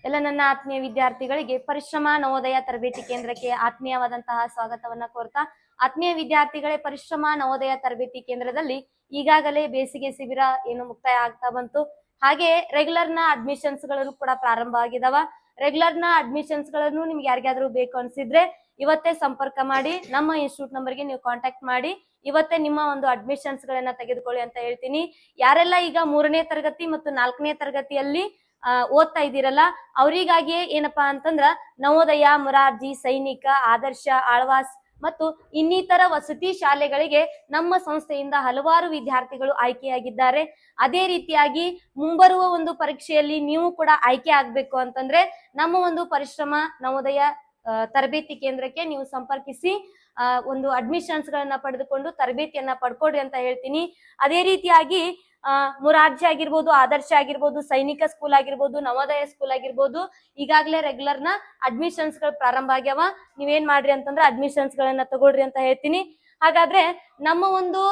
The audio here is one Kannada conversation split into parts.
ಎಲ್ಲ ನನ್ನ ಆತ್ಮೀಯ ವಿದ್ಯಾರ್ಥಿಗಳಿಗೆ ಪರಿಶ್ರಮ ನವೋದಯ ತರಬೇತಿ ಕೇಂದ್ರಕ್ಕೆ ಆತ್ಮೀಯವಾದಂತಹ ಸ್ವಾಗತವನ್ನ ಕೋರ್ತಾ, ಆತ್ಮೀಯ ವಿದ್ಯಾರ್ಥಿಗಳೇ, ಪರಿಶ್ರಮ ನವೋದಯ ತರಬೇತಿ ಕೇಂದ್ರದಲ್ಲಿ ಈಗಾಗಲೇ ಬೇಸಿಗೆ ಶಿಬಿರ ಏನು ಮುಕ್ತಾಯ ಆಗ್ತಾ ಬಂತು. ಹಾಗೆ ರೆಗ್ಯುಲರ್ ನ ಅಡ್ಮಿಷನ್ಸ್ ಗಳು ಕೂಡ ಪ್ರಾರಂಭ ಆಗಿದಾವ. ರೆಗ್ಯುಲರ್ ನ ಅಡ್ಮಿಷನ್ಸ್ ಗಳನ್ನು ನಿಮ್ಗೆ ಯಾರಿಗಾದ್ರೂ ಬೇಕು ಅನ್ಸಿದ್ರೆ ಇವತ್ತೇ ಸಂಪರ್ಕ ಮಾಡಿ, ನಮ್ಮ ಇನ್ಸ್ಟಿಟ್ಯೂಟ್ ನಂಬರ್ಗೆ ನೀವು ಕಾಂಟ್ಯಾಕ್ಟ್ ಮಾಡಿ ಇವತ್ತೇ ನಿಮ್ಮ ಒಂದು ಅಡ್ಮಿಷನ್ಸ್ ಗಳನ್ನ ತೆಗೆದುಕೊಳ್ಳಿ ಅಂತ ಹೇಳ್ತೀನಿ. ಯಾರೆಲ್ಲ ಈಗ 3ನೇ ತರಗತಿ ಮತ್ತು 4ನೇ ತರಗತಿಯಲ್ಲಿ ಓದ್ತಾ ಇದ್ದೀರಲ್ಲ, ಅವರಿಗಾಗಿಯೇ ಏನಪ್ಪಾ ಅಂತಂದ್ರ ನವೋದಯ, ಮೊರಾರ್ಜಿ, ಸೈನಿಕ, ಆದರ್ಶ, ಆಳ್ವಾಸ್ ಮತ್ತು ಇನ್ನಿತರ ವಸತಿ ಶಾಲೆಗಳಿಗೆ ನಮ್ಮ ಸಂಸ್ಥೆಯಿಂದ ಹಲವಾರು ವಿದ್ಯಾರ್ಥಿಗಳು ಆಯ್ಕೆಯಾಗಿದ್ದಾರೆ. ಅದೇ ರೀತಿಯಾಗಿ ಮುಂಬರುವ ಒಂದು ಪರೀಕ್ಷೆಯಲ್ಲಿ ನೀವು ಕೂಡ ಆಯ್ಕೆ ಆಗ್ಬೇಕು ಅಂತಂದ್ರೆ ನಮ್ಮ ಒಂದು ಪರಿಶ್ರಮ ನವೋದಯ ತರಬೇತಿ ಕೇಂದ್ರಕ್ಕೆ ನೀವು ಸಂಪರ್ಕಿಸಿ ಒಂದು ಅಡ್ಮಿಷನ್ಸ್ ಗಳನ್ನ ಪಡೆದುಕೊಂಡು ತರಬೇತಿಯನ್ನ ಪಡ್ಕೊಡ್ರಿ ಅಂತ ಹೇಳ್ತೀನಿ. ಅದೇ ರೀತಿಯಾಗಿ ಮೊರಾರ್ಜಿ ಆಗಿರ್ಬೋದು, ಆದರ್ಶ ಆಗಿರ್ಬೋದು, ಸೈನಿಕ ಸ್ಕೂಲ್ ಆಗಿರ್ಬೋದು, ನವೋದಯ ಸ್ಕೂಲ್ ಆಗಿರ್ಬೋದು, ಈಗಾಗಲೇ ರೆಗ್ಯುಲರ್ ನ ಅಡ್ಮಿಷನ್ಸ್ ಗಳು ಪ್ರಾರಂಭ ಆಗ್ಯಾವ. ನೀವೇನ್ ಮಾಡ್ರಿ ಅಂತಂದ್ರೆ ಅಡ್ಮಿಷನ್ಸ್ ಗಳನ್ನ ತಗೊಳ್ರಿ ಅಂತ ಹೇಳ್ತೀನಿ. ಹಾಗಾದ್ರೆ ನಮ್ಮ ಒಂದು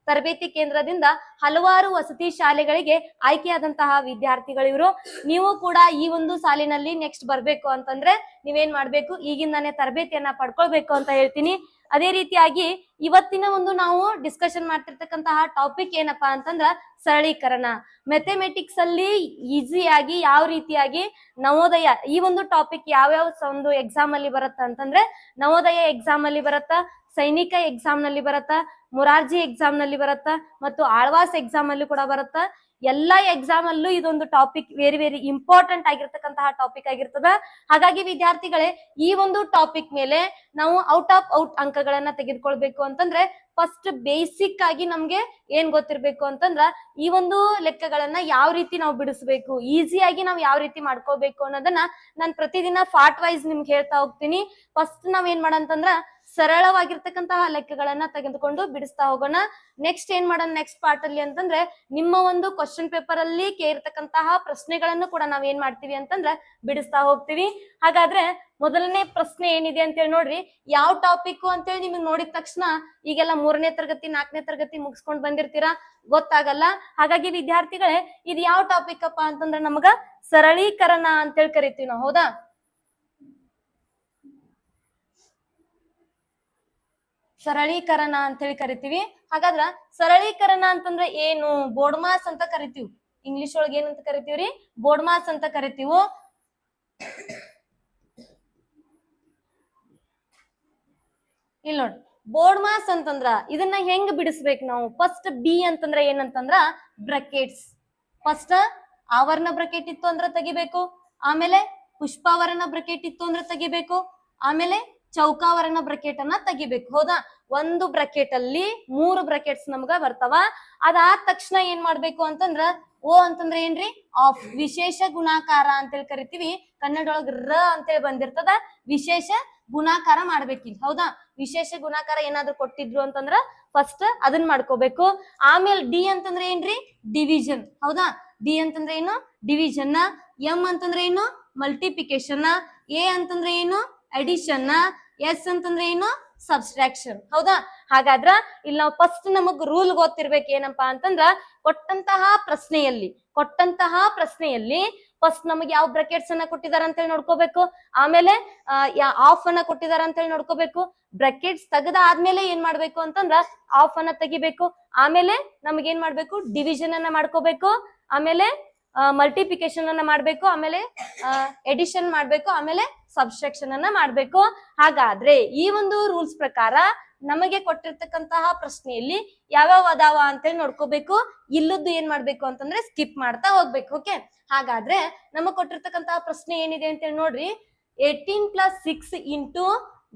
ತರಬೇತಿ ಕೇಂದ್ರದಿಂದ ಹಲವಾರು ವಸತಿ ಶಾಲೆಗಳಿಗೆ ಆಯ್ಕೆಯಾದಂತಹ ವಿದ್ಯಾರ್ಥಿಗಳಿವರು. ನೀವು ಕೂಡ ಈ ಒಂದು ಸಾಲಿನಲ್ಲಿ ನೆಕ್ಸ್ಟ್ ಬರ್ಬೇಕು ಅಂತಂದ್ರೆ ನೀವೇನ್ ಮಾಡ್ಬೇಕು, ಈಗಿಂದಾನೇ ತರಬೇತಿಯನ್ನ ಪಡ್ಕೊಳ್ಬೇಕು ಅಂತ ಹೇಳ್ತೀನಿ. ಅದೇ ರೀತಿಯಾಗಿ ಇವತ್ತಿನ ಒಂದು ನಾವು ಡಿಸ್ಕಷನ್ ಮಾಡ್ತಿರ್ತಕ್ಕಂತಹ ಟಾಪಿಕ್ ಏನಪ್ಪಾ ಅಂತಂದ್ರ ಸರಳೀಕರಣ. ಮ್ಯಾಥಮೆಟಿಕ್ಸ್ ಅಲ್ಲಿ ಈಸಿಯಾಗಿ ಯಾವ ರೀತಿಯಾಗಿ ನವೋದಯ ಈ ಒಂದು ಟಾಪಿಕ್ ಯಾವ್ಯಾವ ಒಂದು ಎಕ್ಸಾಮ್ ಅಲ್ಲಿ ಬರುತ್ತ ಅಂತಂದ್ರೆ ನವೋದಯ ಎಕ್ಸಾಮ್ ಅಲ್ಲಿ ಬರುತ್ತಾ, ಸೈನಿಕ ಎಕ್ಸಾಮ್ ನಲ್ಲಿ ಬರುತ್ತಾ, ಮೊರಾರ್ಜಿ ಎಕ್ಸಾಮ್ ನಲ್ಲಿ ಬರುತ್ತಾ ಮತ್ತು ಆಳ್ವಾಸ್ ಎಕ್ಸಾಮ್ ಅಲ್ಲಿ ಕೂಡ ಬರುತ್ತಾ. ಎಲ್ಲಾ ಎಕ್ಸಾಮ್ ಅಲ್ಲೂ ಇದೊಂದು ಟಾಪಿಕ್ ವೆರಿ ವೆರಿ ಇಂಪಾರ್ಟೆಂಟ್ ಆಗಿರ್ತಕ್ಕಂತಹ ಟಾಪಿಕ್ ಆಗಿರ್ತದ. ಹಾಗಾಗಿ ವಿದ್ಯಾರ್ಥಿಗಳೇ, ಈ ಒಂದು ಟಾಪಿಕ್ ಮೇಲೆ ನಾವು ಔಟ್ ಆಫ್ ಔಟ್ ಅಂಕಗಳನ್ನ ತೆಗೆದುಕೊಳ್ಬೇಕು ಅಂತಂದ್ರೆ ಫಸ್ಟ್ ಬೇಸಿಕ್ ಆಗಿ ನಮ್ಗೆ ಏನ್ ಗೊತ್ತಿರ್ಬೇಕು ಅಂತಂದ್ರ ಈ ಒಂದು ಲೆಕ್ಕಗಳನ್ನ ಯಾವ ರೀತಿ ನಾವು ಬಿಡಿಸ್ಬೇಕು, ಈಸಿಯಾಗಿ ನಾವು ಯಾವ ರೀತಿ ಮಾಡ್ಕೋಬೇಕು ಅನ್ನೋದನ್ನ ನಾನು ಪ್ರತಿದಿನ ಪಾರ್ಟ್ ವೈಸ್ ನಿಮ್ಗೆ ಹೇಳ್ತಾ ಹೋಗ್ತೀನಿ. ಫಸ್ಟ್ ನಾವ್ ಏನ್ ಮಾಡಂತಂದ್ರ ಸರಳವಾಗಿರ್ತಕ್ಕಂತಹ ಲೆಕ್ಕಗಳನ್ನ ತೆಗೆದುಕೊಂಡು ಬಿಡಿಸ್ತಾ ಹೋಗೋಣ. ನೆಕ್ಸ್ಟ್ ಏನ್ ಮಾಡೋಣ ನೆಕ್ಸ್ಟ್ ಪಾರ್ಟ್ ಅಲ್ಲಿ ಅಂತಂದ್ರೆ ನಿಮ್ಮ ಒಂದು ಕ್ವಶನ್ ಪೇಪರ್ ಅಲ್ಲಿ ಕೇಳಿರ್ತಕ್ಕಂತಹ ಪ್ರಶ್ನೆಗಳನ್ನು ಕೂಡ ನಾವ್ ಏನ್ ಮಾಡ್ತೀವಿ ಅಂತಂದ್ರೆ ಬಿಡಿಸ್ತಾ ಹೋಗ್ತೀವಿ. ಹಾಗಾದ್ರೆ ಮೊದಲನೇ ಪ್ರಶ್ನೆ ಏನಿದೆ ಅಂತೇಳಿ ನೋಡ್ರಿ. ಯಾವ ಟಾಪಿಕ್ ಅಂತೇಳಿ ನಿಮ್ಗೆ ನೋಡಿದ ತಕ್ಷಣ ಈಗೆಲ್ಲ 3ನೇ ತರಗತಿ 4ನೇ ತರಗತಿ ಮುಗಿಸ್ಕೊಂಡ್ ಬಂದಿರ್ತೀರಾ, ಗೊತ್ತಾಗಲ್ಲ. ಹಾಗಾಗಿ ವಿದ್ಯಾರ್ಥಿಗಳೇ, ಇದು ಯಾವ ಟಾಪಿಕ್ ಅಪ್ಪ ಅಂತಂದ್ರೆ ನಮಗ ಸರಳೀಕರಣ ಅಂತೇಳಿ ಕರಿತೀವಿ ನಾವು, ಹೌದಾ? ಸರಳೀಕರಣ ಅಂತ ಹೇಳಿ ಕರಿತೀವಿ. ಹಾಗಾದ್ರ ಸರಳೀಕರಣ ಅಂತಂದ್ರೆ ಏನು? ಬೋರ್ಡ್ ಮಾಸ್ ಅಂತ ಕರಿತೀವಿ. ಇಂಗ್ಲಿಷ್ ಒಳಗೆ ಏನಂತ ಕರಿತೀವ್ರಿ? ಬೋರ್ಡ್ ಮಾಸ್ ಅಂತ ಕರಿತೀವಿ. ಇಲ್ಲಿ ನೋಡಿ, ಬೋರ್ಡ್ ಮಾಸ್ ಅಂತಂದ್ರ ಇದನ್ನ ಹೆಂಗ್ ಬಿಡಿಸ್ಬೇಕು ನಾವು? ಫಸ್ಟ್ ಬಿ ಅಂತಂದ್ರ ಏನಂತಂದ್ರ ಬ್ರಕೆಟ್ಸ್. ಫಸ್ಟ್ ಆವರಣ ಬ್ರಕೆಟ್ ಇತ್ತು ಅಂದ್ರೆ ತೆಗಿಬೇಕು, ಆಮೇಲೆ ಪುಷ್ಪಾವರಣ ಬ್ರಕೆಟ್ ಇತ್ತು ಅಂದ್ರೆ ತೆಗಿಬೇಕು, ಆಮೇಲೆ ಚೌಕಾವರಣ ಬ್ರಕೆಟ್ ಅನ್ನ ತೆಗಿಬೇಕು, ಹೌದಾ? ಒಂದು ಬ್ರಕೆಟ್ ಅಲ್ಲಿ 3 ಬ್ರಕೆಟ್ಸ್ ನಮ್ಗ ಬರ್ತಾವ. ಅದಾದ ತಕ್ಷಣ ಏನ್ ಮಾಡ್ಬೇಕು ಅಂತಂದ್ರ ಓ ಅಂತಂದ್ರೆ ಏನ್ರಿ? ಆಫ್. ವಿಶೇಷ ಗುಣಾಕಾರ ಅಂತೇಳಿ ಕರಿತೀವಿ. ಕನ್ನಡ ಒಳಗ ರ ಅಂತೇಳಿ ಬಂದಿರ್ತದ. ವಿಶೇಷ ಗುಣಾಕಾರ ಮಾಡ್ಬೇಕಿಲ್ಲ, ಹೌದಾ? ವಿಶೇಷ ಗುಣಾಕಾರ ಏನಾದ್ರು ಕೊಟ್ಟಿದ್ರು ಅಂತಂದ್ರ ಫಸ್ಟ್ ಅದನ್ನ ಮಾಡ್ಕೋಬೇಕು. ಆಮೇಲೆ ಡಿ ಅಂತಂದ್ರೆ ಏನ್ರಿ? ಡಿವಿಷನ್, ಹೌದಾ? ಡಿ ಅಂತಂದ್ರೆ ಏನು? ಡಿವಿಷನ್. ಎಂ ಅಂತಂದ್ರೆ ಏನು? ಮಲ್ಟಿಪ್ಲಿಕೇಶನ್. ಎ ಅಂತಂದ್ರೆ ಏನು? ಅಡಿಷನ್. ಎಸ್ ಅಂತಂದ್ರೆ ಏನು? ಸಬ್ಸ್ಟ್ರಾಕ್ಷನ್, ಹೌದಾ? ಹಾಗಾದ್ರ ಇಲ್ಲಿ ನಾವು ಫಸ್ಟ್ ನಮಗ್ ರೂಲ್ ಗೊತ್ತಿರ್ಬೇಕು. ಏನಪ್ಪಾ ಅಂತಂದ್ರ ಕೊಟ್ಟಂತಹ ಪ್ರಶ್ನೆಯಲ್ಲಿ ಫಸ್ಟ್ ನಮಗೆ ಯಾವ ಬ್ರಕೆಟ್ಸ್ ಅನ್ನ ಕೊಟ್ಟಿದಾರ ಅಂತೇಳಿ ನೋಡ್ಕೋಬೇಕು. ಆಮೇಲೆ ಆಫ್ ಅನ್ನ ಕೊಟ್ಟಿದಾರ ಅಂತೇಳಿ ನೋಡ್ಕೋಬೇಕು. ಬ್ರಕೆಟ್ಸ್ ತೆಗೆದ ಆದ್ಮೇಲೆ ಏನ್ ಮಾಡ್ಬೇಕು ಅಂತಂದ್ರ ಆಫ್ ಅನ್ನ ತೆಗಿಬೇಕು. ಆಮೇಲೆ ನಮಗ್ ಏನ್ ಮಾಡ್ಬೇಕು? ಡಿವಿಷನ್ ಅನ್ನ ಮಾಡ್ಕೋಬೇಕು. ಆಮೇಲೆ ಮಲ್ಟಿಪ್ಲಿಕೇಶನ್ ಅನ್ನ ಮಾಡ್ಬೇಕು. ಆಮೇಲೆ ಎಡಿಷನ್ ಮಾಡ್ಬೇಕು. ಆಮೇಲೆ ಸಬ್ಸ್ಟ್ರಾಕ್ಷನ್ ಅನ್ನ ಮಾಡ್ಬೇಕು. ಹಾಗಾದ್ರೆ ಈ ಒಂದು ರೂಲ್ಸ್ ಪ್ರಕಾರ ನಮಗೆ ಕೊಟ್ಟಿರ್ತಕ್ಕಂತಹ ಪ್ರಶ್ನೆಯಲ್ಲಿ ಯಾವ್ಯಾವ ಅದಾವ ಅಂತೇಳಿ ನೋಡ್ಕೋಬೇಕು. ಇಲ್ಲದ್ದು ಏನ್ ಮಾಡ್ಬೇಕು ಅಂತಂದ್ರೆ ಸ್ಕಿಪ್ ಮಾಡ್ತಾ ಹೋಗ್ಬೇಕು. ಓಕೆ, ಹಾಗಾದ್ರೆ ನಮಗ್ ಕೊಟ್ಟಿರ್ತಕ್ಕಂತಹ ಪ್ರಶ್ನೆ ಏನಿದೆ ಅಂತೇಳಿ ನೋಡ್ರಿ. 18+6 ಇಂಟು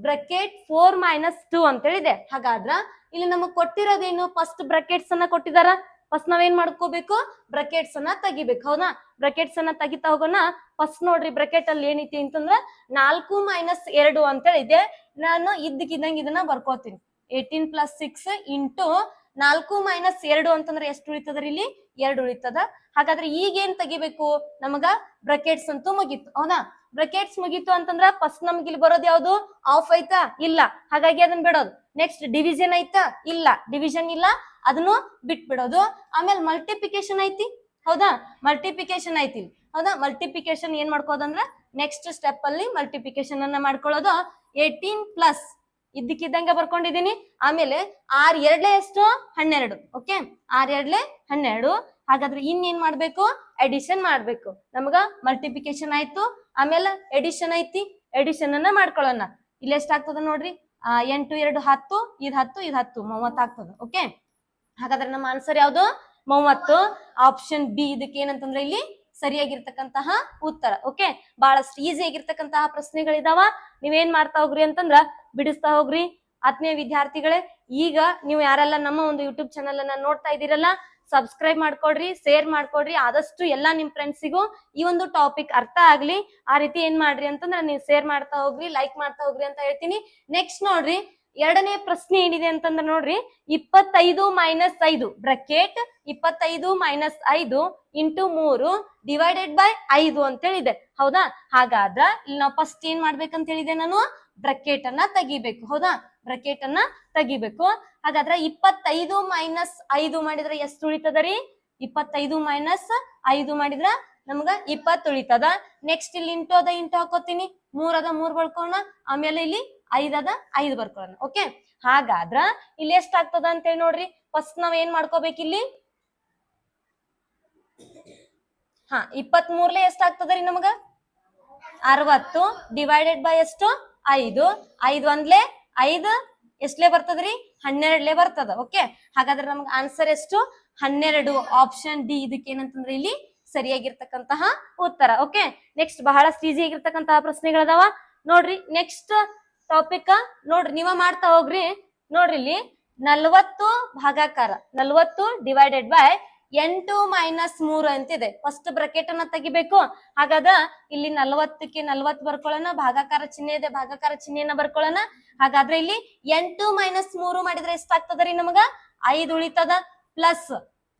ಬ್ರಕೆಟ್ 4 - 2 ಅಂತೇಳಿದೆ. ಹಾಗಾದ್ರ ಇಲ್ಲಿ ನಮಗ್ ಕೊಟ್ಟಿರೋದೇನು? ಫಸ್ಟ್ ಬ್ರಕೆಟ್ಸ್ ಅನ್ನ ಕೊಟ್ಟಿದಾರ. ಫಸ್ಟ್ ನಾವೇನ್ ಮಾಡ್ಕೋಬೇಕು? ಬ್ರಕೆಟ್ಸ್ ಅನ್ನ ತೆಗಿಬೇಕು, ಹೌದಾ? ಬ್ರಕೆಟ್ಸ್ ಅನ್ನ ತೆಗಿತಾ ಹೋಗೋಣ. ಫಸ್ಟ್ ನೋಡ್ರಿ, ಬ್ರಕೆಟ್ ಅಲ್ಲಿ ಏನೈತಿ ಅಂತಂದ್ರ 4 - 2 ಅಂತೇಳಿ ಇದೆ. ನಾನು ಇದ್ದಕ್ಕಿದ್ದಂಗೆ ಇದನ್ನ ಬರ್ಕೋತೀನಿ. 18+6 ಇಂಟು 4 - 2 ಅಂತಂದ್ರೆ ಎಷ್ಟು ಉಳಿತದ್ರಿ? ಇಲ್ಲಿ 2 ಉಳಿತದ. ಹಾಗಾದ್ರೆ ಈಗ ಏನ್ ತೆಗಿಬೇಕು? ನಮಗ ಬ್ರಕೆಟ್ಸ್ ಅಂತೂ ಮುಗೀತು, ಹೌದಾ? ಬ್ರಕೆಟ್ಸ್ ಮುಗೀತು ಅಂತಂದ್ರ ಫಸ್ಟ್ ನಮ್ಗೆ ಇಲ್ಲಿ ಬರೋದು ಯಾವ್ದು? ಆಫ್ ಐತಾ? ಇಲ್ಲ. ಹಾಗಾಗಿ ಅದನ್ನ ಬಿಡೋದು. ನೆಕ್ಸ್ಟ್ ಡಿವಿಷನ್ ಐತಾ? ಇಲ್ಲ, ಡಿವಿಷನ್ ಇಲ್ಲ, ಅದನ್ನು ಬಿಟ್ಬಿಡೋದು. ಆಮೇಲೆ ಮಲ್ಟಿಪ್ಲಿಕೇಶನ್ ಐತಿ, ಹೌದಾ? ಮಲ್ಟಿಪ್ಲಿಕೇಶನ್ ಐತಿ, ಹೌದಾ. ಮಲ್ಟಿಪ್ಲಿಕೇಶನ್ ಏನ್ ಮಾಡ್ಕೋದಂದ್ರ ನೆಕ್ಸ್ಟ್ ಸ್ಟೆಪ್ ಅಲ್ಲಿ ಮಲ್ಟಿಪ್ಲಿಕೇಶನ್ ಅನ್ನ ಮಾಡ್ಕೊಳ್ಳೋದು. 18 ಪ್ಲಸ್ ಇದ್ದಕ್ಕಿದ್ದಂಗೆ ಬರ್ಕೊಂಡಿದೀನಿ. ಆಮೇಲೆ 6 ಎರಡ್ಲೆ ಎಷ್ಟು 12. ಓಕೆ, 6 ಎರಡ್ಲೆ 12. ಹಾಗಾದ್ರೆ ಇನ್ನೇನ್ ಮಾಡ್ಬೇಕು, ಎಡಿಷನ್ ಮಾಡ್ಬೇಕು. ನಮ್ಗ ಮಲ್ಟಿಪ್ಲಿಕೇಶನ್ ಆಯ್ತು, ಆಮೇಲೆ ಎಡಿಷನ್ ಐತಿ, ಎಡಿಷನ್ ಅನ್ನ ಮಾಡ್ಕೊಳ್ಳೋಣ. ಇಲ್ಲಿ ಎಷ್ಟಾಗ್ತದ ನೋಡ್ರಿ, 8 2 10, ಇದು 10 ಇದು 10 30 ಆಗ್ತದ. ಓಕೆ, ಹಾಗಾದ್ರೆ ನಮ್ಮ ಆನ್ಸರ್ ಯಾವ್ದು, 30. ಆಪ್ಷನ್ ಬಿ ಇದಕ್ಕೆ ಏನಂತಂದ್ರೆ ಇಲ್ಲಿ ಸರಿಯಾಗಿರ್ತಕ್ಕಂತಹ ಉತ್ತರ. ಓಕೆ, ಬಹಳಷ್ಟು ಈಸಿ ಆಗಿರ್ತಕ್ಕಂತಹ ಪ್ರಶ್ನೆಗಳಿದಾವ. ನೀವೇನ್ ಮಾಡ್ತಾ ಹೋಗ್ರಿ ಅಂತಂದ್ರ ಬಿಡಿಸ್ತಾ ಹೋಗ್ರಿ. ಆತ್ಮೀಯ ವಿದ್ಯಾರ್ಥಿಗಳೇ, ಈಗ ನೀವು ಯಾರೆಲ್ಲ ನಮ್ಮ ಒಂದು ಯೂಟ್ಯೂಬ್ ಚಾನಲ್ ಅನ್ನ ನೋಡ್ತಾ ಇದ್ದೀರಲ್ಲ, ಸಬ್ಸ್ಕ್ರೈಬ್ ಮಾಡ್ಕೊಡ್ರಿ, ಶೇರ್ ಮಾಡ್ಕೊಡ್ರಿ. ಆದಷ್ಟು ಎಲ್ಲಾ ನಿಮ್ ಫ್ರೆಂಡ್ಸಿಗೂ ಈ ಒಂದು ಟಾಪಿಕ್ ಅರ್ಥ ಆಗ್ಲಿ ಆ ರೀತಿ ಏನ್ ಮಾಡ್ರಿ ಅಂತಂದ್ರೆ ನೀವು ಶೇರ್ ಮಾಡ್ತಾ ಹೋಗ್ರಿ, ಲೈಕ್ ಮಾಡ್ತಾ ಹೋಗ್ರಿ ಅಂತ ಹೇಳ್ತೀನಿ. ನೆಕ್ಸ್ಟ್ ನೋಡ್ರಿ, ಎರಡನೇ ಪ್ರಶ್ನೆ ಏನಿದೆ ಅಂತಂದ್ರೆ ನೋಡ್ರಿ, 25 - 5 ಬ್ರಾಕೆಟ್ 25 - 5 ಇಂಟು 3 ಡಿವೈಡೆಡ್ ಬೈ 5 ಅಂತ ಹೇಳಿದೆ. ಹೌದಾ, ಹಾಗಾದ್ರ ಇಲ್ಲಿ ನಾವು ಫಸ್ಟ್ ಏನ್ ಮಾಡ್ಬೇಕಂತ ಹೇಳಿದೆ, ನಾನು ಬ್ರಾಕೆಟ್ ಅನ್ನ ತೆಗಿಬೇಕು. ಹೌದಾ, ಬ್ರಾಕೆಟ್ ಅನ್ನ ತೆಗಿಬೇಕು. ಹಾಗಾದ್ರೆ 25 - 5 ಮಾಡಿದ್ರೆ ಎಷ್ಟು ಉಳಿತದ ರೀ, 25 - 5 ಮಾಡಿದ್ರ ನಮ್ಗ 20 ಉಳಿತದ. ನೆಕ್ಸ್ಟ್ ಇಲ್ಲಿ ಇಂಟು ಅದ ಇಂಟು ಹಾಕೋತೀನಿ, 3 ಅದ 3 ಬರ್ಕೊಳ್ಳೋಣ, ಆಮೇಲೆ ಇಲ್ಲಿ 5 ಅದ 5 ಬರ್ಕೊಳ್ಳೋಣ. ಓಕೆ, ಹಾಗಾದ್ರ ಇಲ್ಲಿ ಎಷ್ಟ್ ಆಗ್ತದ ಅಂತ ಹೇಳಿ ನೋಡ್ರಿ. ಫಸ್ಟ್ ನಾವ್ ಏನ್ ಮಾಡ್ಕೋಬೇಕು ಇಲ್ಲಿ, 23 ಎಷ್ಟ್ ಆಗ್ತದ್ರಿ ನಮಗ 60 ಡಿವೈಡೆಡ್ ಬೈ ಎಷ್ಟು 5. 5 ಒಂದ್ಲೆ 5 ಎಷ್ಟ್ಲೆ ಬರ್ತದ್ರಿ 12 ಬರ್ತದ. ಓಕೆ, ಹಾಗಾದ್ರೆ ನಮ್ಗೆ ಆನ್ಸರ್ ಎಷ್ಟು 12. ಆಪ್ಷನ್ ಡಿ ಇದಕ್ಕೆ ಏನಂತಂದ್ರೆ ಇಲ್ಲಿ ಸರಿಯಾಗಿರ್ತಕ್ಕಂತಹ ಉತ್ತರ. ಓಕೆ, ನೆಕ್ಸ್ಟ್ ಬಹಳಷ್ಟು ಈಸಿ ಆಗಿರ್ತಕ್ಕಂತಹ ಪ್ರಶ್ನೆಗಳದಾವ ನೋಡ್ರಿ. ನೆಕ್ಸ್ಟ್ ಟಾಪಿಕ್ ನೋಡ್ರಿ, ನೀವ ಮಾಡ್ತಾ ಹೋಗ್ರಿ. ನೋಡ್ರಿ ಇಲ್ಲಿ 40 ಭಾಗಾಕಾರ 40 ಡಿವೈಡೆಡ್ ಬೈ 8 - 3 ಅಂತಿದೆ. ಫಸ್ಟ್ ಬ್ರಾಕೆಟ್ ಅನ್ನ ತೆಗಿಬೇಕು. ಹಾಗಾದ ಇಲ್ಲಿ 40ಕ್ಕೆ 40 ಬರ್ಕೊಳ್ಳೋಣ, ಭಾಗಾಕಾರ ಚಿಹ್ನೆ ಇದೆ, ಭಾಗಾಕಾರ ಚಿಹ್ನೆಯನ್ನ ಬರ್ಕೊಳ್ಳೋಣ. ಹಾಗಾದ್ರೆ ಇಲ್ಲಿ 8 - 3 ಮಾಡಿದ್ರೆ ಎಷ್ಟಾಗ್ತದ್ರಿ ನಮಗ 5 ಉಳಿತದ. ಪ್ಲಸ್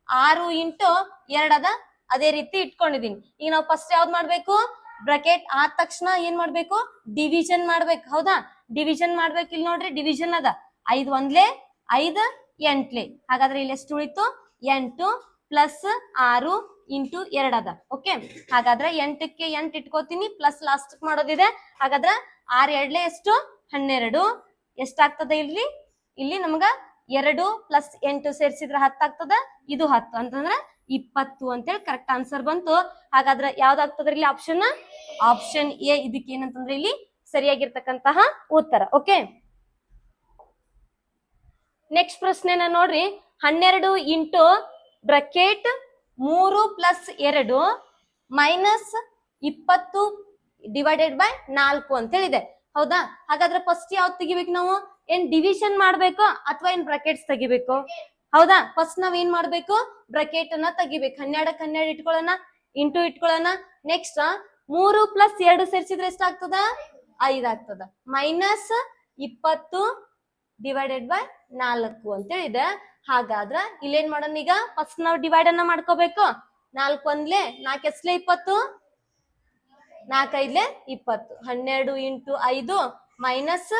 6 ಇಂಟು 2 ಅದ, ಅದೇ ರೀತಿ ಇಟ್ಕೊಂಡಿದೀನಿ. ಈಗ ನಾವು ಫಸ್ಟ್ ಯಾವ್ದು ಮಾಡ್ಬೇಕು, ಬ್ರಾಕೆಟ್ ಆದ ತಕ್ಷಣ ಏನ್ ಮಾಡ್ಬೇಕು, ಡಿವಿಷನ್ ಮಾಡ್ಬೇಕು. ಹೌದಾ, ಡಿವಿಷನ್ ಮಾಡ್ಬೇಕು. ಇಲ್ಲಿ ನೋಡ್ರಿ ಡಿವಿಷನ್ ಅದ, 5 ಒಂದ್ಲೆ 5 8ಲೆ. ಹಾಗಾದ್ರೆ ಇಲ್ಲಿ ಎಷ್ಟು ಉಳಿತು 8 ಪ್ಲಸ್ 6 ಇಂಟು 2 ಅದ. ಓಕೆ, ಹಾಗಾದ್ರೆ 8ಕ್ಕೆ 8 ಇಟ್ಕೋತೀನಿ, ಪ್ಲಸ್ ಲಾಸ್ಟ್ ಮಾಡೋದಿದೆ. ಹಾಗಾದ್ರೆ 6 ಎರಡ್ಲೆ ಎಷ್ಟು 12. ಎಷ್ಟಾಗ್ತದೆ ಇಲ್ಲಿ, ಇಲ್ಲಿ ನಮ್ಗ 2 ಪ್ಲಸ್ 8 ಸೇರಿಸಿದ್ರೆ 10 ಆಗ್ತದ. ಇದು 10 ಅಂತಂದ್ರ 20 ಅಂತೇಳಿ ಕರೆಕ್ಟ್ ಆನ್ಸರ್ ಬಂತು. ಹಾಗಾದ್ರೆ ಯಾವ್ದಾಗ್ತದ್ರಿ ಇಲ್ಲಿ ಆಪ್ಷನ್, ಆಪ್ಷನ್ ಎ ಇದಕ್ಕೆ ಏನಂತಂದ್ರೆ ಇಲ್ಲಿ ಸರಿಯಾಗಿರ್ತಕ್ಕಂತಹ ಉತ್ತರ. ಓಕೆ, ನೆಕ್ಸ್ಟ್ ಪ್ರಶ್ನೆನ ನೋಡ್ರಿ, 12 into bracket 3 + 2 minus 20 divided by 4 ಅಂತ ಹೇಳಿದೆ. ಹೌದಾ, ಹಾಗಾದ್ರೆ ಫಸ್ಟ್ ಯಾವ್ದು ತೆಗಿಬೇಕು ನಾವು, ಏನ್ ಡಿವಿಷನ್ ಮಾಡ್ಬೇಕು ಅಥವಾ ಏನ್ ಬ್ರಾಕೆಟ್ಸ್ ತೆಗಿಬೇಕು. ಹೌದಾ, ಫಸ್ಟ್ ನಾವ್ ಏನ್ ಮಾಡ್ಬೇಕು, ಬ್ರಾಕೆಟ್ ಅನ್ನ ತೆಗಿಬೇಕು. 12ಕ್ಕೆ 12 ಇಟ್ಕೊಳ್ಳೋಣ, ಇಂಟು ಇಟ್ಕೊಳ್ಳೋಣ. ನೆಕ್ಸ್ಟ್ 3 + 2 ಸೇರಿಸಿದ್ರೆ ಎಷ್ಟಾಗ್ತದ 5 ಆಗ್ತದ. ಮೈನಸ್ 20 ಡಿವೈಡೆಡ್ ಬೈ 4 ಅಂತ ಹೇಳಿದೆ. ಹಾಗಾದ್ರ ಇಲ್ಲೇನ್ ಮಾಡೋಣ, ಈಗ ಫಸ್ಟ್ ನಾವು ಡಿವೈಡ್ ಅನ್ನ ಮಾಡ್ಕೋಬೇಕು. 4 ಒಂದ್ಲೆ 4 ಎಸ್ಲೆ 20, 4 5ಲೆ 20. 12 ಇಂಟು 5 ಮೈನಸ್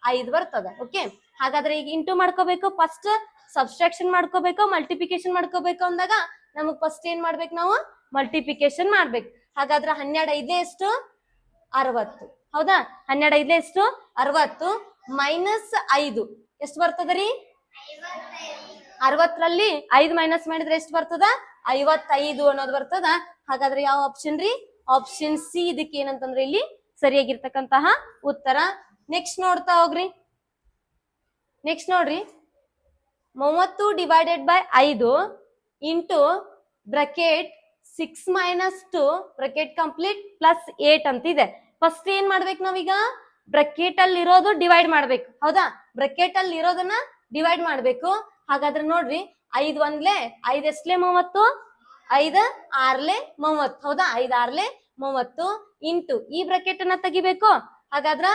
5 ಬರ್ತದ. ಓಕೆ, ಹಾಗಾದ್ರೆ ಈಗ ಇಂಟು ಮಾಡ್ಕೋಬೇಕು. ಫಸ್ಟ್ ಸಬ್ಸ್ಟ್ರಾಕ್ಷನ್ ಮಾಡ್ಕೋಬೇಕು, ಮಲ್ಟಿಪ್ಲಿಕೇಶನ್ ಮಾಡ್ಕೋಬೇಕು ಅಂದಾಗ ನಮಗ್ ಫಸ್ಟ್ ಏನ್ ಮಾಡ್ಬೇಕು, ನಾವು ಮಲ್ಟಿಪ್ಲಿಕೇಶನ್ ಮಾಡ್ಬೇಕು. ಹಾಗಾದ್ರೆ 12 5ಲೆ ಎಷ್ಟು 60. ಹೌದಾ, 12 5ಲೆ ಎಷ್ಟು 60 ಮೈನಸ್ 5 ಎಷ್ಟು ಬರ್ತದ್ರಿ 60ರಲ್ಲಿ 5 ಮೈನಸ್ ಮಾಡಿದ್ರೆ ಎಷ್ಟು ಬರ್ತದ 55 ಅನ್ನೋದು ಬರ್ತದ. ಹಾಗಾದ್ರೆ ಯಾವ ಆಪ್ಷನ್ ರೀ, ಆಪ್ಷನ್ ಸಿ ಇದಕ್ಕೆ ಏನಂತಂದ್ರೆ ಇಲ್ಲಿ ಸರಿಯಾಗಿರ್ತಕ್ಕಂತಹ ಉತ್ತರ. ನೆಕ್ಸ್ಟ್ ನೋಡ್ತಾ ಹೋಗ್ರಿ. ನೆಕ್ಸ್ಟ್ ನೋಡ್ರಿ, 30 divided by 5 into bracket 6 - 2 bracket complete plus 8 ಅಂತ ಇದೆ. ಫಸ್ಟ್ ಏನ್ ಮಾಡ್ಬೇಕು ನಾವೀಗ, ಬ್ರಾಕೆಟ್ ಅಲ್ಲಿ ಇರೋದು ಡಿವೈಡ್ ಮಾಡ್ಬೇಕು. ಹೌದಾ, ಬ್ರಾಕೆಟ್ ಅಲ್ಲಿ ಇರೋದನ್ನ ಡಿವೈಡ್ ಮಾಡ್ಬೇಕು. ಹಾಗಾದ್ರೆ ನೋಡ್ರಿ 5 ಒಂದ್ಲೆ 5 ಎಸ್ಲೆ 30, 5 6ಲೆ 30. ಹೌದಾ, 5 6ಲೆ 30 ಇಂಟು ಈ ಬ್ರಾಕೆಟ್ ಅನ್ನ ತೆಗಿಬೇಕು. ಹಾಗಾದ್ರ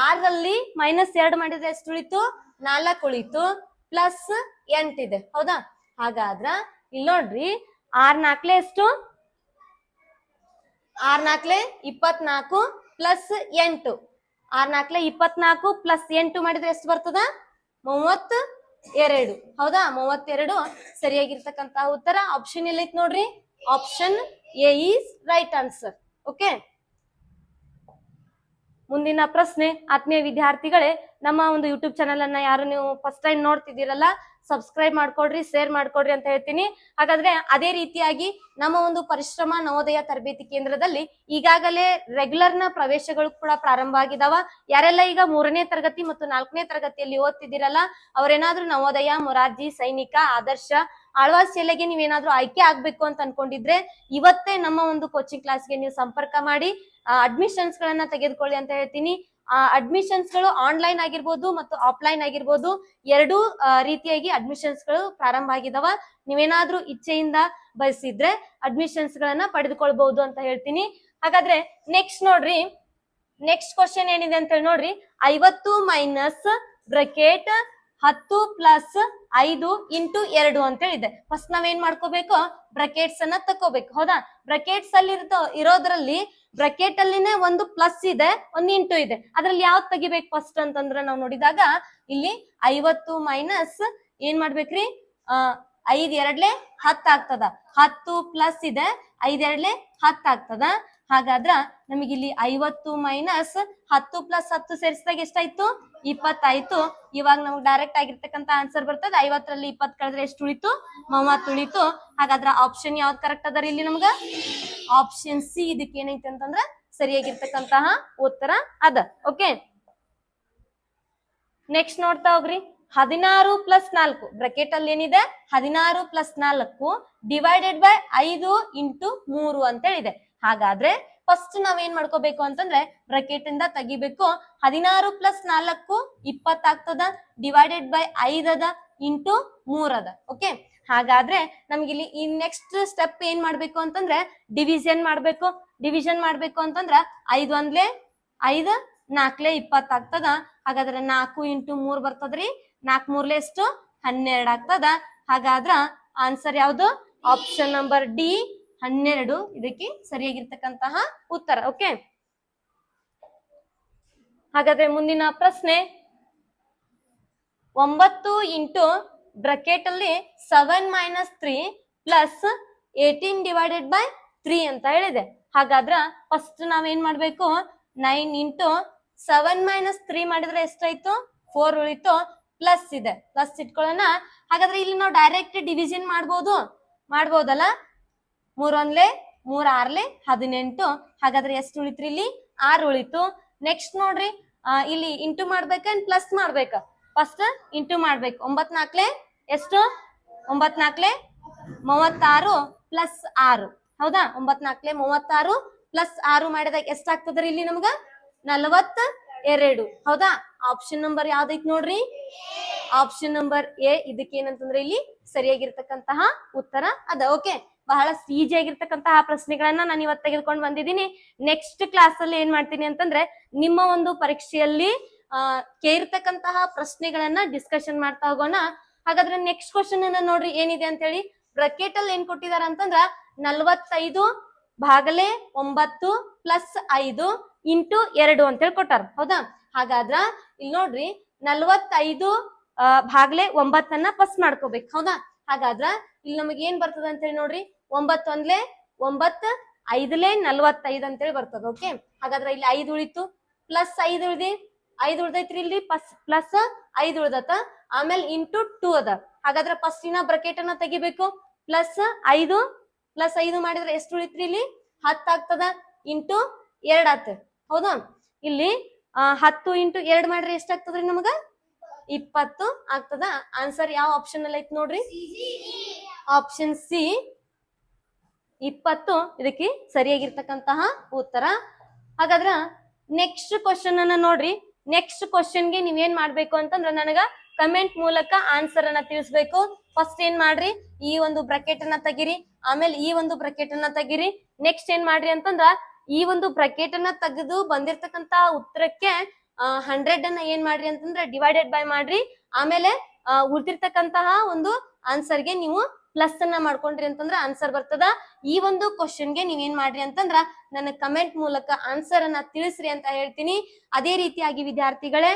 6ರಲ್ಲಿ -2 ಮಾಡಿದ್ರೆ ಎಷ್ಟು ಉಳಿತು 4 ಉಳಿತು, ಪ್ಲಸ್ 8 ಇದೆ. ಹೌದಾ, ಹಾಗಾದ್ರ ಇಲ್ಲಿ ನೋಡ್ರಿ 6 4ಲೆ ಎಷ್ಟು 6 4ಲೆ 24 ಪ್ಲಸ್ 8. 6 4ಲೆ 24 ಪ್ಲಸ್ 8 ಮಾಡಿದ್ರೆ ಎಷ್ಟು ಬರ್ತದ 32. ಹೌದಾ, 32 ಸರಿಯಾಗಿರ್ತಕ್ಕಂತ ಉತ್ತರ. ಆಪ್ಷನ್ ಎಲ್ಲೈತ್ ನೋಡ್ರಿ, option A is right answer. Okay, ಮುಂದಿನ ಪ್ರಶ್ನೆ. ಆತ್ಮೀಯ ವಿದ್ಯಾರ್ಥಿಗಳೇ, ನಮ್ಮ ಒಂದು ಯೂಟ್ಯೂಬ್ ಚಾನಲ್ ಅನ್ನ ಯಾರು ನೀವು ಫಸ್ಟ್ ಟೈಮ್ ನೋಡ್ತಿದ್ದೀರಲ್ಲ, ಸಬ್ಸ್ಕ್ರೈಬ್ ಮಾಡ್ಕೊಡ್ರಿ, ಶೇರ್ ಮಾಡ್ಕೊಡ್ರಿ ಅಂತ ಹೇಳ್ತೀನಿ. ಹಾಗಾದ್ರೆ ಅದೇ ರೀತಿಯಾಗಿ ನಮ್ಮ ಒಂದು ಪರಿಶ್ರಮ ನವೋದಯ ತರಬೇತಿ ಕೇಂದ್ರದಲ್ಲಿ ಈಗಾಗಲೇ ರೆಗ್ಯುಲರ್ ನ ಪ್ರವೇಶಗಳು ಕೂಡ ಪ್ರಾರಂಭ ಆಗಿದಾವ. ಯಾರೆಲ್ಲ ಈಗ 3ನೇ ತರಗತಿ ಮತ್ತು 4ನೇ ತರಗತಿಯಲ್ಲಿ ಓದ್ತಿದ್ದೀರಲ್ಲ, ಅವ್ರೇನಾದ್ರೂ ನವೋದಯ, ಮೊರಾರ್ಜಿ, ಸೈನಿಕ, ಆದರ್ಶ, ಆಳ್ವಾಸ್ ಶಾಲೆಗೆ ನೀವೇನಾದ್ರೂ ಆಯ್ಕೆ ಆಗ್ಬೇಕು ಅಂತ ಅನ್ಕೊಂಡಿದ್ರೆ ಇವತ್ತೇ ನಮ್ಮ ಒಂದು ಕೋಚಿಂಗ್ ಕ್ಲಾಸ್ಗೆ ನೀವು ಸಂಪರ್ಕ ಮಾಡಿ ಅಡ್ಮಿಷನ್ಸ್ ಗಳನ್ನ ತೆಗೆದುಕೊಳ್ಳಿ ಅಂತ ಹೇಳ್ತೀನಿ. ಅಡ್ಮಿಷನ್ಸ್ ಗಳು ಆನ್ಲೈನ್ ಆಗಿರ್ಬೋದು ಮತ್ತು ಆಫ್ಲೈನ್ ಆಗಿರ್ಬೋದು, ಎರಡೂ ರೀತಿಯಾಗಿ ಅಡ್ಮಿಷನ್ಸ್ ಗಳು ಪ್ರಾರಂಭ ಆಗಿದಾವ. ನೀವೇನಾದ್ರೂ ಇಚ್ಛೆಯಿಂದ ಬಯಸಿದ್ರೆ ಅಡ್ಮಿಷನ್ಸ್ ಗಳನ್ನ ಪಡೆದುಕೊಳ್ಬಹುದು ಅಂತ ಹೇಳ್ತೀನಿ. ಹಾಗಾದ್ರೆ ನೆಕ್ಸ್ಟ್ ನೋಡ್ರಿ, ನೆಕ್ಸ್ಟ್ ಕ್ವಶನ್ ಏನಿದೆ ಅಂತ ಹೇಳಿ ನೋಡ್ರಿ. 50 ಮೈನಸ್ ಬ್ರಕೆಟ್ 10 ಪ್ಲಸ್ 5 ಇಂಟು 2 ಅಂತ ಹೇಳಿದೆ. ಫಸ್ಟ್ ನಾವೇನ್ ಮಾಡ್ಕೋಬೇಕು, ಬ್ರಕೆಟ್ಸ್ ಅನ್ನ ತಕೋಬೇಕು. ಹೌದಾ, ಬ್ರಕೆಟ್ಸ್ ಅಲ್ಲಿ ಇರೋದ್ರಲ್ಲಿ ಬ್ರಕೆಟ್ ಅಲ್ಲಿನೇ ಒಂದು ಪ್ಲಸ್ ಇದೆ, ಒಂದು ಇಂಟು ಇದೆ. ಅದ್ರಲ್ಲಿ ಯಾವ್ದು ತೆಗಿಬೇಕು ಫಸ್ಟ್ ಅಂತಂದ್ರೆ ನಾವು ನೋಡಿದಾಗ ಇಲ್ಲಿ 50 ಮೈನಸ್ ಏನ್ ಮಾಡ್ಬೇಕ್ರಿ, 5 2 10 ಆಗ್ತದ. 10 ಪ್ಲಸ್ ಇದೆ, 5 2 10 ಆಗ್ತದ. ಹಾಗಾದ್ರ ನಮಗಿಲ್ಲಿ 50 ಮೈನಸ್ 10 ಪ್ಲಸ್ 10 ಸೇರಿಸಿದಾಗ ಎಷ್ಟಾಯ್ತು, 20 ಆಯ್ತು. ಇವಾಗ ನಮ್ಗೆ ಡೈರೆಕ್ಟ್ ಆಗಿರ್ತಕ್ಕಂತ ಆನ್ಸರ್ ಬರ್ತದೆ. 50ರಲ್ಲಿ 20 ಕಳೆದ್ರೆ ಎಷ್ಟು ಉಳಿತು, 30 ಉಳಿತು. ಹಾಗಾದ್ರ ಆಪ್ಷನ್ ಯಾವ್ದು ಕರೆಕ್ಟ್ ಅದರ ಇಲ್ಲಿ ನಮ್ಗ, ಆಪ್ಷನ್ ಸಿ ಇದಕ್ಕೆ ಏನೈತೆ ಅಂತಂದ್ರ ಸರಿಯಾಗಿರ್ತಕ್ಕಂತಹ ಉತ್ತರ ಅದ. ಓಕೆ, ನೆಕ್ಸ್ಟ್ ನೋಡ್ತಾ ಹೋಗ್ರಿ. 16 ಪ್ಲಸ್ 4 ಬ್ರಕೆಟ್ ಅಲ್ಲಿ ಏನಿದೆ, 16 ಪ್ಲಸ್ 4 ಡಿವೈಡೆಡ್ ಬೈ 5 ಇಂಟು 3 ಅಂತ ಹೇಳಿದೆ. ಹಾಗಾದ್ರೆ ಫಸ್ಟ್ ನಾವೇನ್ ಮಾಡ್ಕೋಬೇಕು ಅಂತಂದ್ರೆ ಬ್ರಕೆಟ್ ಇಂದ ತೆಗಿಬೇಕು. 16 ಪ್ಲಸ್ 4 20 ಆಗ್ತದ, ಡಿವೈಡೆಡ್ ಬೈ 5 ಅದ, ಇಂಟು 3 ಅದ. ಓಕೆ, ಹಾಗಾದ್ರೆ ನಮ್ಗಿಲ್ಲಿ ಈ ನೆಕ್ಸ್ಟ್ ಸ್ಟೆಪ್ ಏನ್ ಮಾಡ್ಬೇಕು ಅಂತಂದ್ರೆ ಡಿವಿಷನ್ ಮಾಡ್ಬೇಕು. ಡಿವಿಷನ್ ಮಾಡ್ಬೇಕು ಅಂತಂದ್ರ 5 1 5 4 20 ಆಗ್ತದ. ಹಾಗಾದ್ರೆ 4 ಇಂಟು 3 ಬರ್ತದ್ರಿ. 4 3 ಎಷ್ಟು, 12 ಆಗ್ತದ. ಹಾಗಾದ್ರ ಆನ್ಸರ್ ಯಾವ್ದು, ಆಪ್ಷನ್ ನಂಬರ್ ಡಿ 12 ಇದಕ್ಕೆ ಸರಿಯಾಗಿರ್ತಕ್ಕಂತಹ ಉತ್ತರ. ಓಕೆ, ಹಾಗಾದ್ರೆ ಮುಂದಿನ ಪ್ರಶ್ನೆ. 9 ಇಂಟು ಬ್ರಕೆಟ್ ಅಲ್ಲಿ 7 ಮೈನಸ್ 3 ಪ್ಲಸ್ 18 ಡಿವೈಡೆಡ್ ಬೈ 3 ಅಂತ ಹೇಳಿದೆ. ಹಾಗಾದ್ರ ಫಸ್ಟ್ ನಾವೇನ್ ಮಾಡ್ಬೇಕು, 9 ಇಂಟು 7 ಮೈನಸ್ 3 ಮಾಡಿದ್ರೆ ಎಷ್ಟಾಯ್ತು, 4 ಉಳಿತು. ಪ್ಲಸ್ ಇದೆ, ಪ್ಲಸ್ ಇಟ್ಕೊಳ್ಳೋಣ. ಹಾಗಾದ್ರೆ ಇಲ್ಲಿ ನಾವು ಡೈರೆಕ್ಟ್ ಡಿವಿಷನ್ ಮಾಡ್ಬೋದಲ್ಲ. 3 1 3 6 18. ಹಾಗಾದ್ರೆ ಎಷ್ಟು ಉಳಿತ್ರಿ, ಇಲ್ಲಿ 6 ಉಳಿತು. ನೆಕ್ಸ್ಟ್ ನೋಡ್ರಿ, ಇಲ್ಲಿ ಇಂಟು ಮಾಡ್ಬೇಕಂಡ್ ಪ್ಲಸ್ ಮಾಡ್ಬೇಕ. ಫಸ್ಟ್ ಇಂಟು ಮಾಡ್ಬೇಕು. 9 4 ಎಷ್ಟು, 9 4 36 ಪ್ಲಸ್ 6. ಹೌದಾ, 9 4 36 ಪ್ಲಸ್ 6 ಮಾಡಿದಾಗ ಎಷ್ಟಾಗ್ತದ್ರಿ ಇಲ್ಲಿ ನಮ್ಗ, 42. ಹೌದಾ, ಆಪ್ಷನ್ ನಂಬರ್ ಯಾವ್ದೈತಿ ನೋಡ್ರಿ, ಆಪ್ಷನ್ ನಂಬರ್ ಎ ಇದಕ್ಕೆ ಏನಂತಂದ್ರೆ ಇಲ್ಲಿ ಸರಿಯಾಗಿರ್ತಕ್ಕಂತಹ ಉತ್ತರ ಅದ. ಓಕೆ, ಬಹಳ ಈಜಿ ಆಗಿರ್ತಕ್ಕಂತಹ ಪ್ರಶ್ನೆಗಳನ್ನ ನಾನು ಇವತ್ತು ತೆಗೆದುಕೊಂಡು ಬಂದಿದ್ದೀನಿ. ನೆಕ್ಸ್ಟ್ ಕ್ಲಾಸ್ ಅಲ್ಲಿ ಏನ್ ಮಾಡ್ತೀನಿ ಅಂತಂದ್ರೆ ನಿಮ್ಮ ಒಂದು ಪರೀಕ್ಷೆಯಲ್ಲಿ ಕೇಳಿರ್ತಕ್ಕಂತಹ ಪ್ರಶ್ನೆಗಳನ್ನ ಡಿಸ್ಕಷನ್ ಮಾಡ್ತಾ ಹೋಗೋಣ. ಹಾಗಾದ್ರೆ ನೆಕ್ಸ್ಟ್ ಕ್ವಶನ್ ಅನ್ನ ನೋಡ್ರಿ ಏನಿದೆ ಅಂತ ಹೇಳಿ. ಬ್ರಕೆಟ್ ಅಲ್ಲಿ ಏನ್ ಕೊಟ್ಟಿದಾರ ಅಂತಂದ್ರ 45 ಭಾಗಲೆ 9 ಪ್ಲಸ್ 5 ಇಂಟು 2 ಅಂತ ಹೇಳಿ ಕೊಟ್ಟಾರ. ಹೌದಾ, ಹಾಗಾದ್ರ ಇಲ್ಲಿ ನೋಡ್ರಿ 45 ಭಾಗಲೆ 9 ಅನ್ನ ಪ್ಲಸ್ ಮಾಡ್ಕೋಬೇಕು. ಹೌದಾ, ಹಾಗಾದ್ರ ಇಲ್ಲಿ ನಮಗೆ ಏನ್ ಬರ್ತದ ಅಂತ ಹೇಳಿ ನೋಡ್ರಿ. 9 1 9 5 45 ಅಂತ ಹೇಳಿ ಬರ್ತದ. ಓಕೆ, ಹಾಗಾದ್ರೆ ಇಲ್ಲಿ 5 ಉಳಿತು. ಪ್ಲಸ್ 5 ಉಳ್ದೈತ್ರಿ ಇಲ್ಲಿ, ಪ್ಲಸ್ 5 ಉಳ್ದತ. ಆಮೇಲೆ ಇಂಟು 2 ಅದ. ಹಾಗಾದ್ರೆ ಫಸ್ಟ್ ಇನ್ನ ಬ್ರಕೆಟ್ ಅನ್ನ ತೆಗಿಬೇಕು. ಪ್ಲಸ್ 5 ಮಾಡಿದ್ರೆ ಎಷ್ಟು ಉಳಿತ್ರಿ ಇಲ್ಲಿ, 10 ಆಗ್ತದ. ಇಂಟು 2 ಆತ. ಹೌದಾ, ಇಲ್ಲಿ 10 ಇಂಟು 2 ಮಾಡ್ರಿ ಎಷ್ಟಾಗ್ತದ್ರಿ ನಮಗ, 20 ಆಗ್ತದ. ಆನ್ಸರ್ ಯಾವ ಆಪ್ಷನ್ ಅಲ್ಲಿ ಐತಿ ನೋಡ್ರಿ, ಆಪ್ಷನ್ ಸಿ 20 ಇದಕ್ಕೆ ಸರಿಯಾಗಿರ್ತಕ್ಕಂತಹ ಉತ್ತರ. ಹಾಗಾದ್ರ ನೆಕ್ಸ್ಟ್ ಕ್ವಶನ್ ಅನ್ನ ನೋಡ್ರಿ. ನೆಕ್ಸ್ಟ್ ಕ್ವಶನ್ಗೆ ನೀವೇನ್ ಮಾಡ್ಬೇಕು ಅಂತಂದ್ರ ನನಗ ಕಮೆಂಟ್ ಮೂಲಕ ಆನ್ಸರ್ ಅನ್ನ ತಿಳಿಸ್ಬೇಕು. ಫಸ್ಟ್ ಏನ್ ಮಾಡ್ರಿ, ಈ ಒಂದು ಬ್ರಕೆಟ್ ಅನ್ನ ತೆಗಿರಿ. ಆಮೇಲೆ ಈ ಒಂದು ಬ್ರಕೆಟ್ ಅನ್ನ ತೆಗಿರಿ. ನೆಕ್ಸ್ಟ್ ಏನ್ ಮಾಡ್ರಿ ಅಂತಂದ್ರ ಈ ಒಂದು ಬ್ರಕೆಟ್ ಅನ್ನ ತೆಗೆದು ಬಂದಿರ್ತಕ್ಕಂತ ಉತ್ತರಕ್ಕೆ 100 ಅನ್ನ ಏನ್ ಮಾಡ್ರಿ ಅಂತಂದ್ರೆ ಡಿವೈಡೆಡ್ ಬೈ ಮಾಡ್ರಿ. ಆಮೇಲೆ ಉಳಿದಿರ್ತಕ್ಕಂತಹ ಒಂದು ಆನ್ಸರ್ಗೆ ನೀವು ಪ್ಲಸ್ ಅನ್ನ ಮಾಡ್ಕೊಂಡ್ರಿ ಅಂತಂದ್ರ ಆನ್ಸರ್ ಬರ್ತದ. ಈ ಒಂದು ಕ್ವಶನ್ಗೆ ನೀವೇನ್ ಮಾಡ್ರಿ ಅಂತಂದ್ರ ನನ್ನ ಕಮೆಂಟ್ ಮೂಲಕ ಆನ್ಸರ್ ಅನ್ನ ತಿಳಿಸ್ರಿ ಅಂತ ಹೇಳ್ತೀನಿ. ಅದೇ ರೀತಿಯಾಗಿ ವಿದ್ಯಾರ್ಥಿಗಳೇ,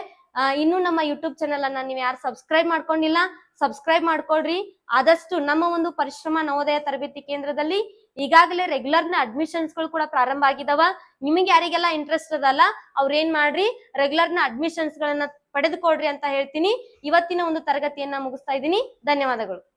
ಇನ್ನು ನಮ್ಮ ಯೂಟ್ಯೂಬ್ ಚಾನೆಲ್ ಅನ್ನ ನೀವು ಯಾರು ಸಬ್ಸ್ಕ್ರೈಬ್ ಮಾಡ್ಕೊಂಡಿಲ್ಲ, ಸಬ್ಸ್ಕ್ರೈಬ್ ಮಾಡ್ಕೊಳ್ರಿ. ಆದಷ್ಟು ನಮ್ಮ ಒಂದು ಪರಿಶ್ರಮ ನವೋದಯ ತರಬೇತಿ ಕೇಂದ್ರದಲ್ಲಿ ಈಗಾಗಲೇ ರೆಗ್ಯುಲರ್ ನ ಅಡ್ಮಿಷನ್ಸ್ ಗಳು ಕೂಡ ಪ್ರಾರಂಭ ಆಗಿದಾವ. ನಿಮಗೆ ಯಾರಿಗೆಲ್ಲ ಇಂಟ್ರೆಸ್ಟ್ ಅದಲ್ಲ ಅವ್ರ ಏನ್ ಮಾಡ್ರಿ, ರೆಗ್ಯುಲರ್ ನ ಅಡ್ಮಿಷನ್ಸ್ ಗಳನ್ನ ಪಡೆದುಕೊಡ್ರಿ ಅಂತ ಹೇಳ್ತೀನಿ. ಇವತ್ತಿನ ಒಂದು ತರಗತಿಯನ್ನ ಮುಗಿಸ್ತಾ ಇದ್ದೀನಿ. ಧನ್ಯವಾದಗಳು.